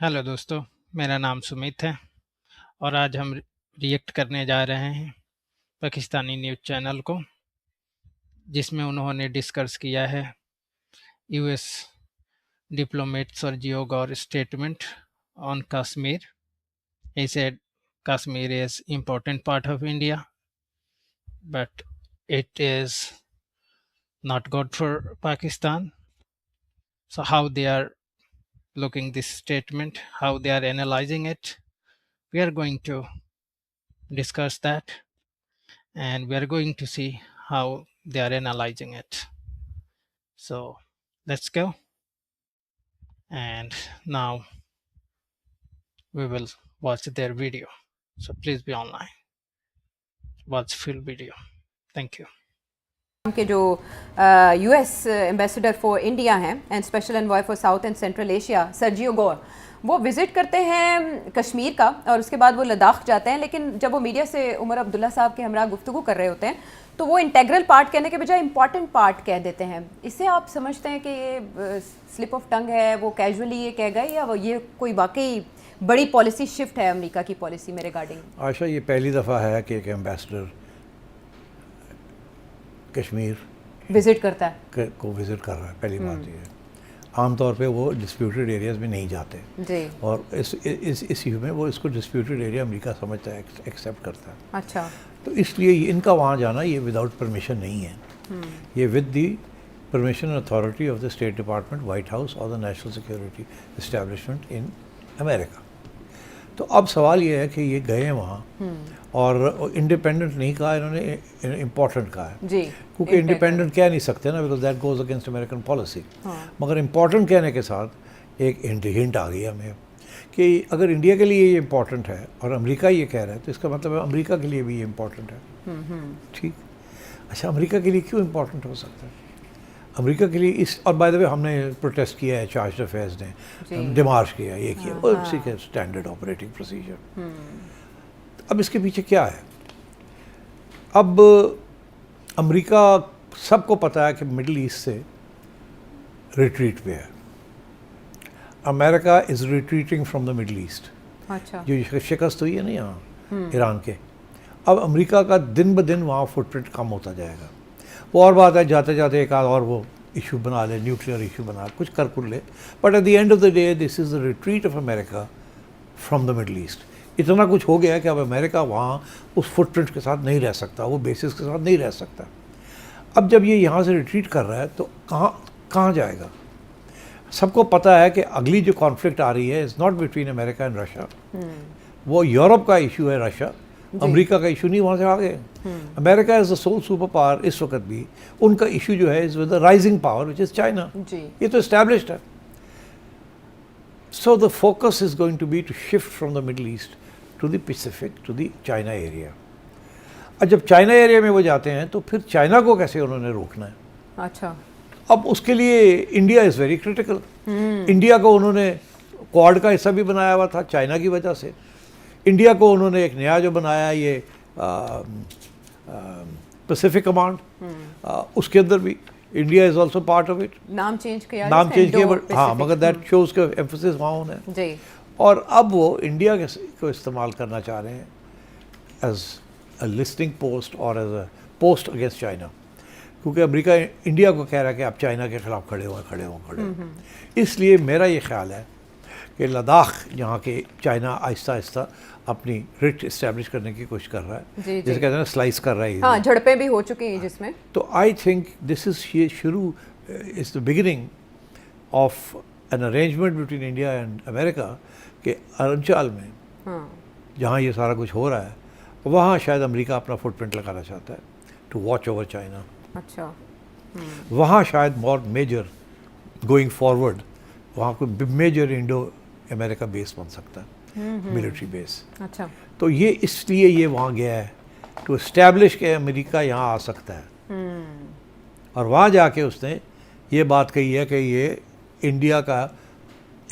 Hello दोस्तों, मेरा नाम सुमित है और आज हम रिएक्ट करने जा रहे हैं पाकिस्तानी न्यूज़ चैनल को, जिसमें उन्होंने डिस्कस किया है US diplomat Sergio Gaur statement on Kashmir. He said Kashmir is important part of India, but it is not good for Pakistan. So how they are looking this statement, how they are analyzing it, we are going to discuss that, and we are going to see how they are analyzing it. So let's go, and now we will watch their video. So please be online, watch full video. Thank you. के जो US ambassador for India हैं and special envoy for south and central Asia Sergio Gor, वो visit करते हैं कश्मीर का और उसके बाद वो लद्दाख जाते हैं. लेकिन जब वो मीडिया से उमर अब्दुल्ला साहब के हमरा गुफ्तगू कर रहे होते हैं तो वो इंटेग्रल पार्ट कहने के बजाय इंपॉर्टेंट पार्ट कह देते हैं. इससे आप समझते हैं कि ये स्लिप ऑफ टंग है, वो कैजुअली ये कह गए, या वो ये कोई वाकई बड़ी पॉलिसी शिफ्ट है अमेरिका की पॉलिसी में रिगार्डिंग? आशा, ये पहली दफ़ा है कि एक एम्बेसडर कश्मीर विज़िट करता है को विज़िट कर रहा है. पहली बात ये है, आमतौर पे वो डिस्प्यूटेड एरियाज़ में नहीं जाते जी. और इस इश्यू में वो इसको डिस्प्यूटेड एरिया अमेरिका समझता है, एक्सेप्ट करता है. अच्छा. तो इसलिए इनका वहाँ जाना ये विदाउट परमिशन नहीं है. ये with the permission authority of the state department, white house और the national security establishment in America. तो अब सवाल ये है कि ये गए हैं वहाँ और इंडिपेंडेंट नहीं कहा इन्होंने, इम्पोर्टेंट कहा है जी. क्योंकि इंडिपेंडेंट कह नहीं सकते ना, because that goes against American policy. मगर इम्पोर्टेंट कहने के साथ एक हिंट आ गई हमें कि अगर इंडिया के लिए ये इम्पोर्टेंट है और अमेरिका ये कह रहा है तो इसका मतलब है अमेरिका के लिए भी ये इम्पोर्टेंट है. ठीक. अच्छा, अमेरिका के लिए क्यों इम्पोर्टेंट हो सकता है? अमेरिका के लिए इस, और बाय द वे हमने प्रोटेस्ट किया है, चार्ज अफेयर्स ने डिमार्च किया, ये किया, वो इसी के स्टैंडर्ड ऑपरेटिंग प्रोसीजर. अब इसके पीछे क्या है? अब अमेरिका सबको पता है कि मिडिल ईस्ट से रिट्रीट पे है. America is retreating from the middle east. अच्छा. जो शिकस्त हुई है ना यहाँ ईरान के, अब अमेरिका का दिन ब दिन वहाँ फुटप्रिंट कम होता जाएगा. वो और बात है, जाते जाते एक आध और वो इशू बना ले, न्यूक्लियर इशू बना ले, कुछ कर ले, but at the end of the day this is the retreat of America from the Middle east. इतना कुछ हो गया है कि अब अमेरिका वहाँ उस फुटप्रिंट के साथ नहीं रह सकता, वो बेसिस के साथ नहीं रह सकता. अब जब ये यहाँ से रिट्रीट कर रहा है तो कहाँ जाएगा? सबको पता है कि अगली जो कॉन्फ्लिक्ट आ रही है is not between America and Russia. वो यूरोप का इशू है, रशिया अमेरिका का इशू नहीं. वहाँ से आगे America is the sole super power. इस वक्त भी उनका इशू जो है is with the rising power which is China. ये तो एस्टैब्लिश्ड है. So the focus is going to be to shift from the Middle East to the Pacific to the China area. और जब चाइना एरिया में वो जाते हैं तो फिर चाइना को कैसे उन्होंने रोकना है? अच्छा. अब उसके लिए India is very critical. India को उन्होंने क्वाड का हिस्सा भी बनाया हुआ था चाइना की वजह से. इंडिया को उन्होंने एक नया जो बनाया ये पैसिफिक कमांड, उसके अंदर भी India is also part of it. नाम चेंज किया, बट हाँ, मगर दैट शोज़ का एम्फोसिस वहाँ होना है जी. और अब वो इंडिया को इस्तेमाल करना चाह रहे हैं एज अ लिस्टिंग पोस्ट और as a post against China, क्योंकि अमेरिका इंडिया को कह रहा है कि आप चाइना के खिलाफ खड़े हो. इसलिए मेरा ये ख्याल है कि लद्दाख, जहाँ के चाइना आहिस्ता आहिस्ता अपनी रिट इस्टेब्लिश करने की कोशिश कर रहा है, जैसे कहते हैं ना, स्लाइस कर रहा है. हाँ, झड़पें भी हो चुकी हैं जिसमें. तो आई थिंक दिस इज़ ये शुरू is the beginning of an arrangement between India and America के अरुणाचल में, जहाँ ये सारा कुछ हो रहा है, वहाँ शायद अमेरिका अपना फुटप्रिंट लगाना चाहता है टू वॉच ओवर चाइना. अच्छा. वहाँ शायद मोर मेजर गोइंग फॉरवर्ड वहाँ कोई मेजर इंडो अमेरिका बेस बन सकता है, मिलिट्री बेस. अच्छा. तो ये इसलिए ये वहाँ गया है टू इस्टेब्लिश के अमेरिका यहाँ आ सकता है. और वहाँ जाके उसने ये बात कही है कि ये इंडिया का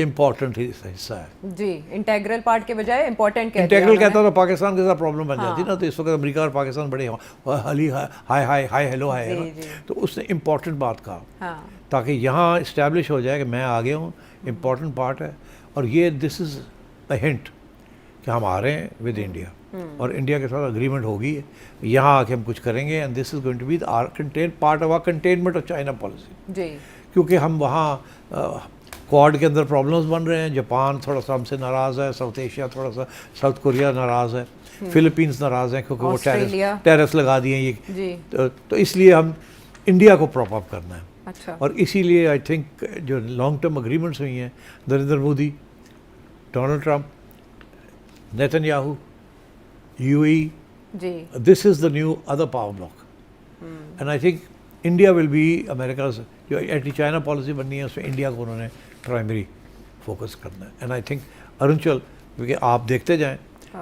इम्पोर्टेंट हिस्सा है. जी. इंटेग्रल पार्ट के बजाय इम्पोर्टेंट इंटेग्रल कहता तो पाकिस्तान के साथ प्रॉब्लम बन जाती ना. तो इस वक्त अमेरिका और पाकिस्तान बड़े हाय हेलो हाय है ना. तो उसने इम्पोर्टेंट बात कहा ताकि यहाँ इस्टेब्लिश हो जाए कि मैं आ गया हूँ, इम्पोर्टेंट पार्ट है. और ये दिस इज़ अ हिंट कि हम आ रहे हैं विद इंडिया और इंडिया के साथ अग्रीमेंट होगी, यहाँ आके हम कुछ करेंगे and this is going to be our part of our containment of China policy. जी, क्योंकि हम वहाँ क्वाड के अंदर प्रॉब्लम्स बन रहे हैं, जापान थोड़ा सा हमसे नाराज़ है, साउथ एशिया थोड़ा सा, साउथ कोरिया नाराज़ है, फिलीपींस नाराज़ हैं क्योंकि वो टेरिस लगा दिए ये जी, तो इसलिए हम इंडिया को प्रॉप अप करना है। अच्छा, और इसीलिए आई थिंक जो लॉन्ग टर्म अग्रीमेंट्स हुई हैं Narendra Modi, Donald Trump, Netanyahu, UAE, जी, this is the new other power bloc and I think India will be America जो एंटी चाइना पॉलिसी बननी है उसमें इंडिया को उन्होंने प्राइमरी फोकस करना है। एंड आई थिंक अरुणाचल, क्योंकि आप देखते जाएं